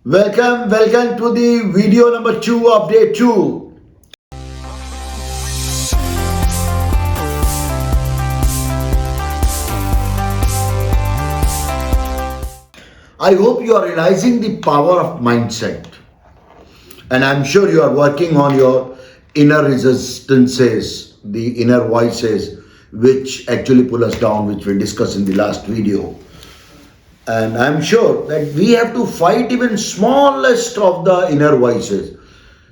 Welcome to the video number 2 of day 2. I hope you are realizing the power of mindset, and I'm sure you are working on your inner resistances, the inner voices which actually pull us down, which we discussed in the last video. And I'm sure that we have to fight even smallest of the inner voices.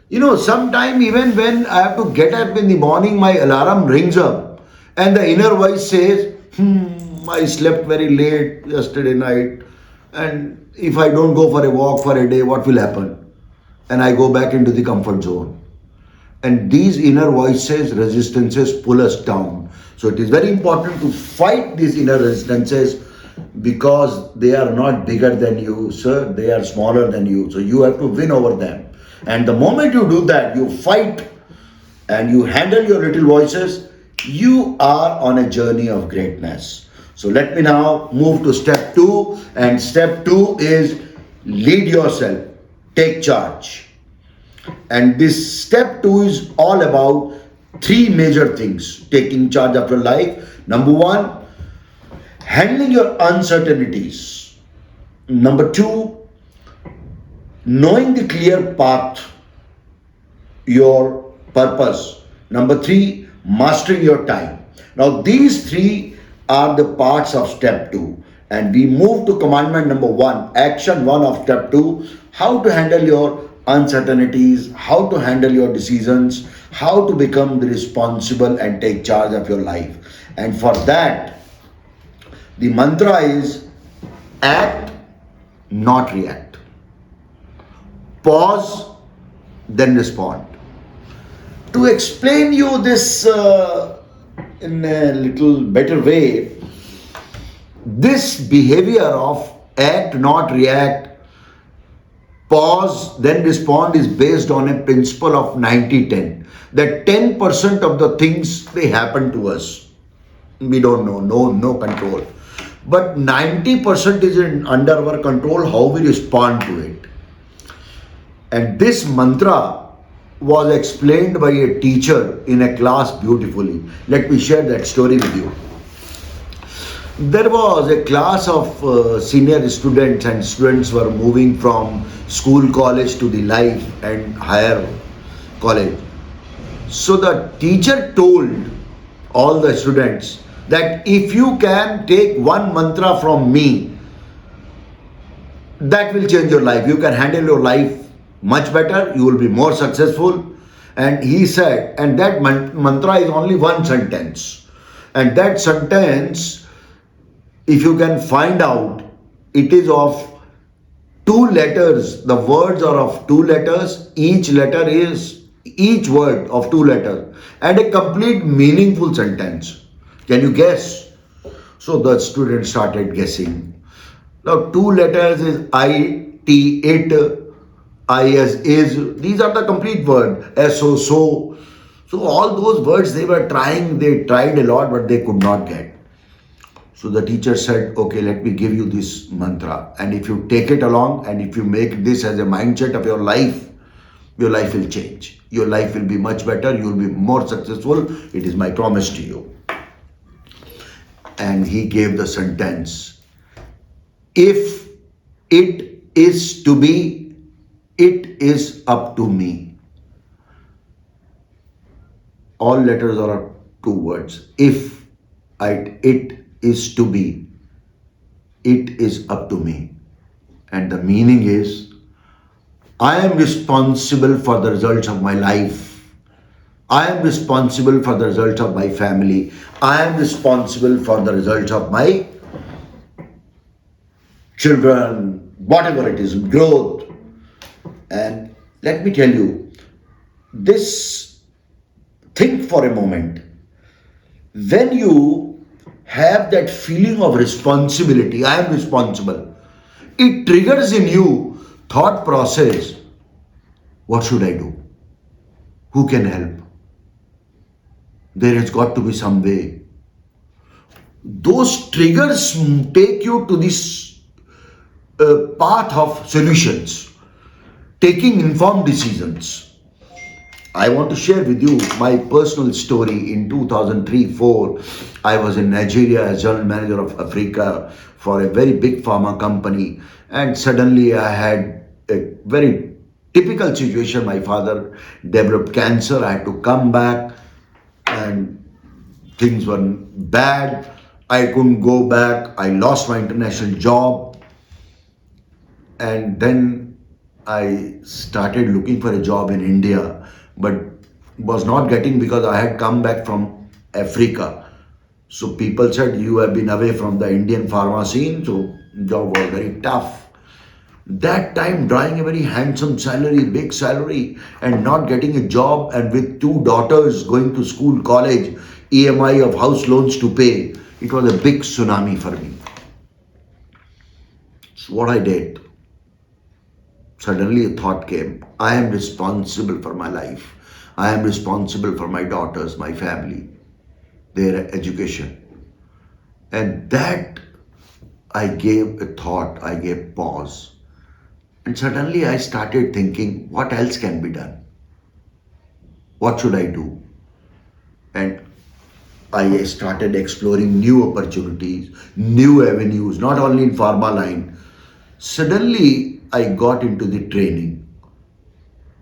Sometime even when I have to get up in the morning, my alarm rings up and the inner voice says, I slept very late yesterday night, and if I don't go for a walk for a day, what will happen? And I go back into the comfort zone. And these inner voices, resistances pull us down. So it is very important to fight these inner resistances, because they are not bigger than you, sir. They are smaller than you. So you have to win over them. And the moment you do that, you fight and you handle your little voices, you are on a journey of greatness. So let me now move to step 2. And step 2 is lead yourself, take charge. And this step 2 is all about 3 major things taking charge of your life. Number 1, handling your uncertainties. Number 2, knowing the clear path, your purpose. Number 3, mastering your time. Now these 3 are the parts of step 2. And we move to commandment number 1, action 1 of step 2, how to handle your uncertainties, how to handle your decisions, how to become the responsible and take charge of your life. And for that, the mantra is act, not react. Pause, then respond. To explain you this in a little better way, this behavior of act, not react, pause, then respond is based on a principle of 90-10. That 10% of the things, they happen to us. We don't know, no control. But 90% is under our control, how we respond to it. And this mantra was explained by a teacher in a class beautifully. Let me share that story with you. There was a class of senior students, and students were moving from school, college to the life and higher college. So the teacher told all the students that if you can take one mantra from me, that will change your life. You can handle your life much better. You will be more successful. And he said, and that mantra is only one sentence. And that sentence, if you can find out, it is of 2 letters. The words are of 2 letters. Each word of 2 letters. And a complete meaningful sentence. Can you guess? So the student started guessing. Now 2 letters is I, T, it, I as is. These are the complete word. S, so. So all those words they tried a lot, but they could not get. So the teacher said, okay, let me give you this mantra. And if you take it along, and if you make this as a mindset of your life will change. Your life will be much better. You will be more successful. It is my promise to you. And he gave the sentence, if it is to be, it is up to me. All letters are 2 words. If it is to be, it is up to me. And the meaning is, I am responsible for the results of my life. I am responsible for the results of my family. I am responsible for the results of my children, whatever it is, growth. And let me tell you, think for a moment. When you have that feeling of responsibility, I am responsible, it triggers in you thought process, what should I do? Who can help? There has got to be some way. Those triggers take you to this path of solutions. taking informed decisions. I want to share with you my personal story. In 2003-4, I was in Nigeria as general manager of Africa for a very big pharma company, and suddenly I had a very typical situation. My father developed cancer. I had to come back, and things were bad. I couldn't go back. I lost my international job, and then I started looking for a job in India, but was not getting because I had come back from Africa. So people said, you have been away from the Indian pharma scene, so job was very tough. That time drawing a very handsome salary, big salary, and not getting a job, and with two daughters going to school, college, EMI of house loans to pay, it was a big tsunami for me. So what I did, suddenly a thought came, I am responsible for my life. I am responsible for my daughters, my family, their education. And that I gave a thought, I gave pause. And suddenly I started thinking, what else can be done? What should I do? And I started exploring new opportunities, new avenues, not only in pharma line. Suddenly I got into the training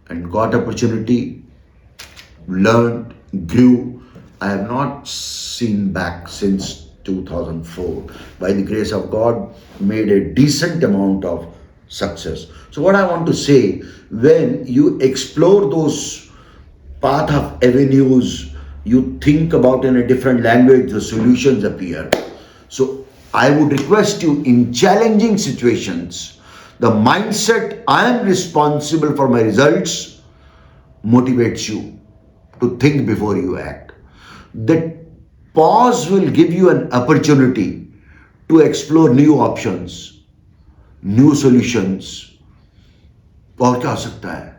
and got opportunity, learned, grew. I have not seen back since 2004. By the grace of God, made a decent amount of success. So what I want to say, when you explore those path of avenues, you think about in a different language, the solutions appear. So I would request you, in challenging situations, the mindset I am responsible for my results motivates you to think before you act. That pause will give you an opportunity to explore new options, new solutions. और क्या हो सकता है?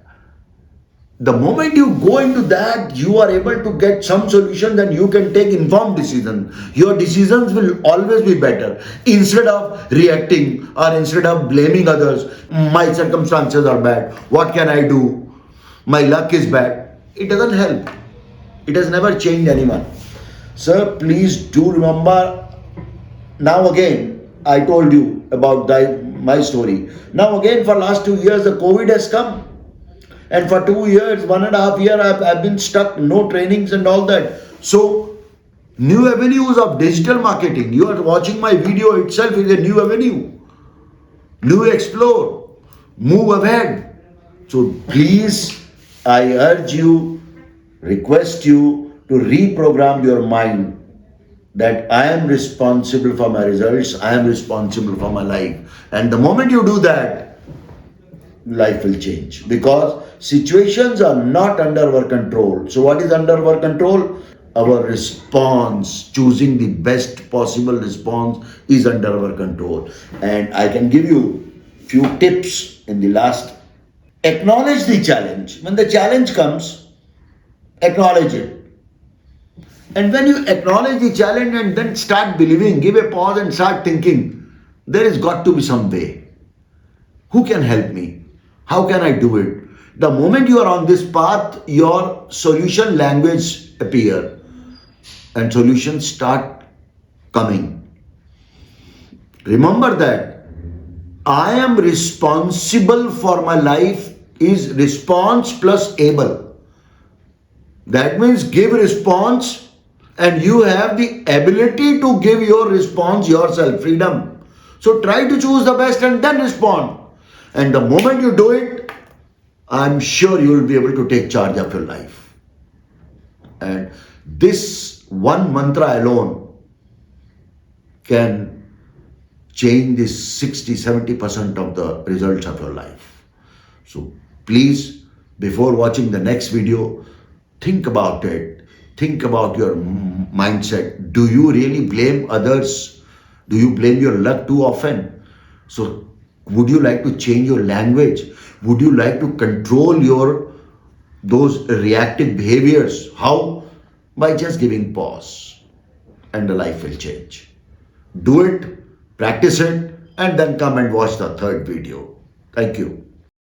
The moment you go into that, you are able to get some solution, then you can take informed decision. Your decisions will always be better. Instead of reacting or instead of blaming others, my circumstances are bad, what can I do? My luck is bad. It doesn't help. It has never changed anyone. Sir, please do remember, now again, I told you about my story. Now again, for last 2 years, the COVID has come. And for 2 years, 1.5 years, I've been stuck, no trainings and all that. So, new avenues of digital marketing. You are watching my video itself is a new avenue. New explore. Move ahead. So, please, I urge you, request you to reprogram your mind that I am responsible for my results, I am responsible for my life. And the moment you do that, life will change, because situations are not under our control. So what is under our control? Our response, choosing the best possible response is under our control. And I can give you few tips in the last. Acknowledge the challenge. When the challenge comes, acknowledge it. And when you acknowledge the challenge and then start believing, give a pause and start thinking, there has got to be some way. Who can help me? How can I do it? The moment you are on this path, your solution language appear and solutions start coming. Remember that I am responsible for my life is response plus able. That means give response and you have the ability to give your response yourself, freedom. So try to choose the best and then respond. And the moment you do it, I'm sure you will be able to take charge of your life. And this one mantra alone can change this 60-70% of the results of your life. So please, before watching the next video, think about it. Think about your mindset. Do you really blame others? Do you blame your luck too often? So would you like to change your language? Would you like to control those reactive behaviors? How? By just giving pause, and the life will change. Do it, practice it, and then come and watch the third video. Thank you.